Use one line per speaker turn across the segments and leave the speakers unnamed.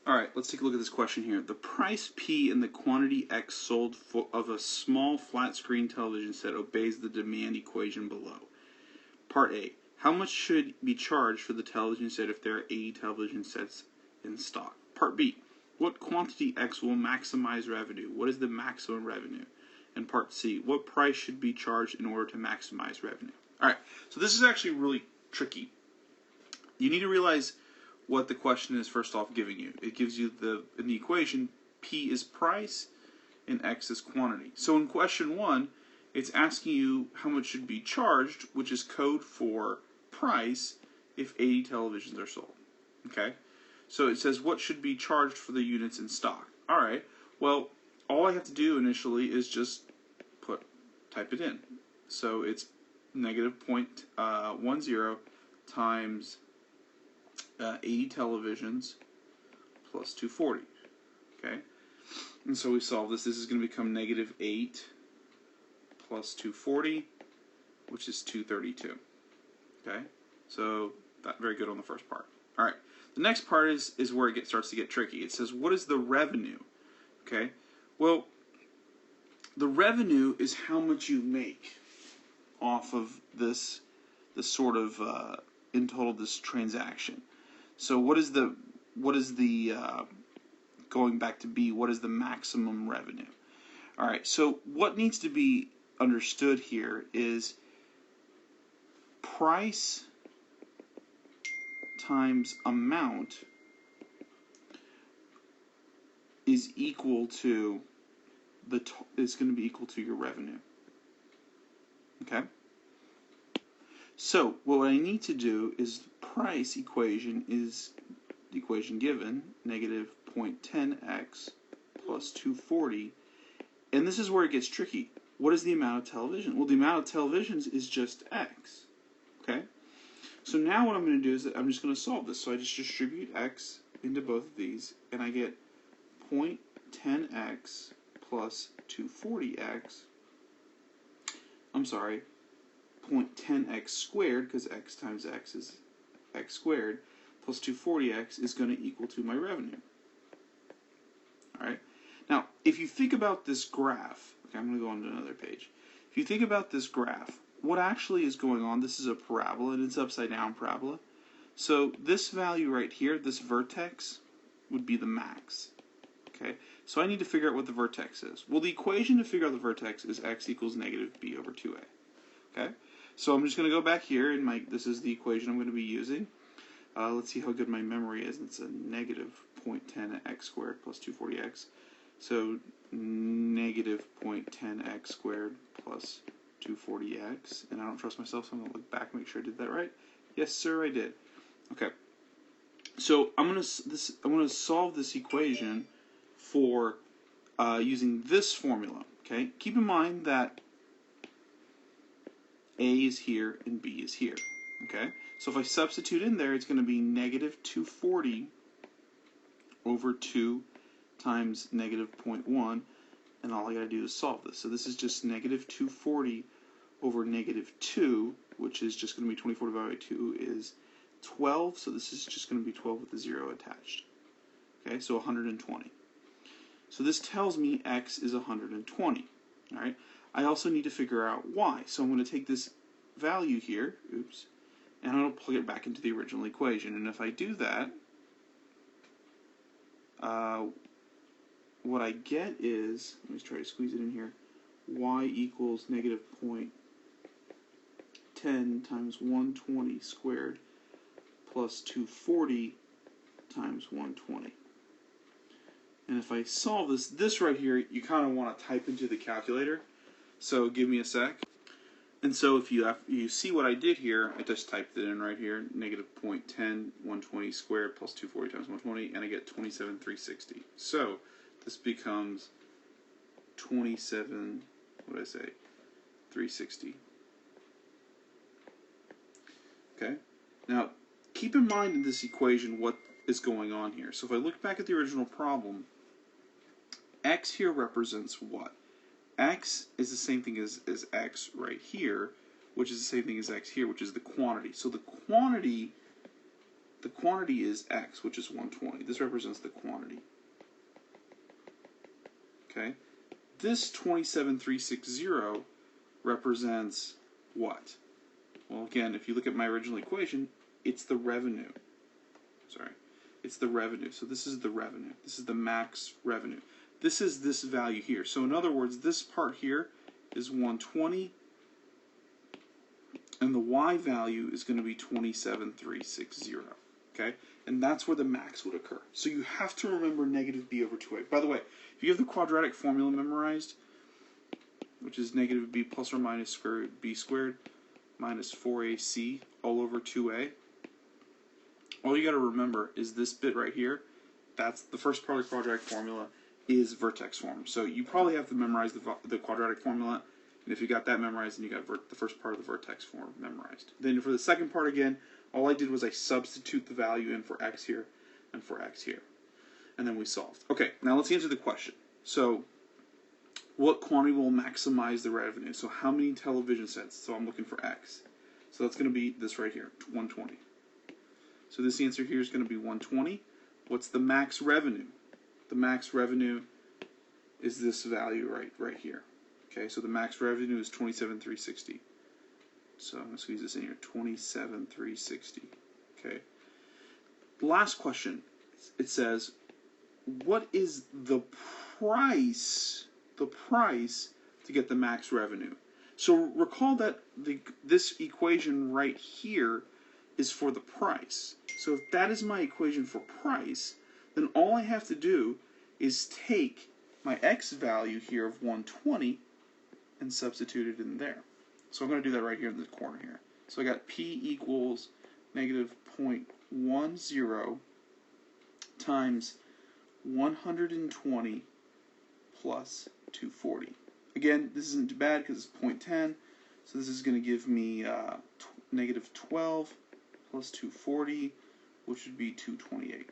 Alright, let's take a look at this question here. The price P and the quantity X sold of a small flat screen television set obeys the demand equation below. Part A. How much should be charged for the television set if there are 80 television sets in stock? Part B. What quantity X will maximize revenue? What is the maximum revenue? And part C. What price should be charged in order to maximize revenue? Alright, so this is actually really tricky. You need to realize what the question is first off giving you. It gives you in the equation, P is price and X is quantity. So in question 1, it's asking you how much should be charged, which is code for price if 80 televisions are sold. Okay? So it says what should be charged for the units in stock. Alright, well, all I have to do initially is just type it in. So it's negative 0.10 times 80 televisions plus 240. Okay? And so we solve this. This is going to become negative 8 plus 240, which is 232. Okay? So that very good on the first part. All right. The next part is where it starts to get tricky. It says, what is the revenue? Okay? Well, the revenue is how much you make off of this sort of in total this transaction. So what is the going back to B, what is the maximum revenue? All right, so what needs to be understood here is price times amount is equal to is going to be equal to your revenue. Okay? So what I need to do is price equation is the equation given, negative 0.10x plus 240. And this is where it gets tricky. What is the amount of television? Well, the amount of televisions is just x. Okay? So now what I'm going to do is that I'm just going to solve this. So I just distribute x into both of these, and I get 0.10x plus 240x. I'm sorry, 0.10x squared, because x times x is x squared, plus 240x is going to equal to my revenue. Alright? Now, if you think about this graph, okay, I'm going to go on to another page. If you think about this graph, what actually is going on, this is a parabola, and it's upside down parabola. So this value right here, this vertex, would be the max. Okay, so I need to figure out what the vertex is. Well, the equation to figure out the vertex is x equals negative b over 2a. Okay, so I'm just going to go back here, and this is the equation I'm going to be using. Let's see how good my memory is. It's a negative 0.10x squared plus 240x. So negative 0.10x squared plus 240x. And I don't trust myself, so I'm going to look back and make sure I did that right. Yes, sir, I did. Okay. So I'm going to solve this equation for using this formula. Okay. Keep in mind that A is here and B is here. Okay. So if I substitute in there, it's going to be negative 240 over 2 times negative 0.1, and all I got to do is solve this. So this is just negative 240 over negative 2, which is just going to be 24 divided by 2 is 12, so this is just going to be 12 with a 0 attached. Okay, so 120. So this tells me x is 120. All right. I also need to figure out y. So I'm going to take this value here, and I'm going to plug it back into the original equation. And if I do that, what I get is, let me try to squeeze it in here, y equals negative 0.10 times 120 squared plus 240 times 120. And if I solve this right here, you kind of want to type into the calculator. So give me a sec. And so if you see what I did here, I just typed it in right here, negative 0.10, 120 squared plus 240 times 120, and I get 27,360. So this becomes 360. Okay? Now, keep in mind in this equation what is going on here. So if I look back at the original problem, x here represents what? X is the same thing as x right here, which is the same thing as x here, which is the quantity. So the quantity the quantity is X, which is 120. This represents the quantity. Okay? This 27360 represents what? Well, again, if you look at my original equation, it's the revenue. Sorry. It's the revenue. So this is the revenue. This is the max revenue. This is this value here. So in other words, this part here is 120, and the Y value is going to be 27360. Okay? And that's where the max would occur. So you have to remember negative b over 2a. By the way, if you have the quadratic formula memorized, which is negative b plus or minus square root b squared minus 4ac all over 2a, all you got to remember is this bit right here. That's the first part of the quadratic formula is vertex form. So you probably have to memorize the quadratic formula. And if you got that memorized, then you got the first part of the vertex form memorized. Then for the second part again, all I did was I substitute the value in for x here and for x here. And then we solved. Okay, now let's answer the question. So what quantity will maximize the revenue? So how many television sets? So I'm looking for x. So that's going to be this right here, 120. So this answer here is going to be 120. What's the max revenue? The max revenue is this value right here. Okay, so the max revenue is 27,360. So I'm going to squeeze this in here, 27,360. Okay. Last question. It says, what is the price to get the max revenue? So recall that this equation right here is for the price. So if that is my equation for price, then all I have to do is take my x value here of 120 and substitute it in there. So I'm going to do that right here in the corner here. So I got p equals negative 0.10 times 120 plus 240. Again, this isn't too bad because it's 0.10. So this is going to give me negative 12 plus 240, which would be 228.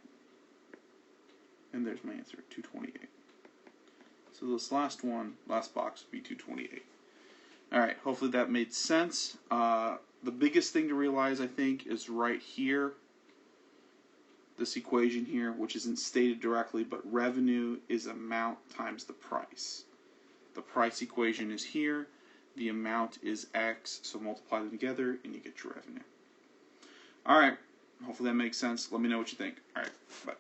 And there's my answer, 228. So this last box would be 228. Alright, hopefully that made sense. The biggest thing to realize, I think, is right here, this equation here, which isn't stated directly, but revenue is amount times the price. The price equation is here, the amount is x, so multiply them together, and you get your revenue. Alright, hopefully that makes sense. Let me know what you think. Alright, bye.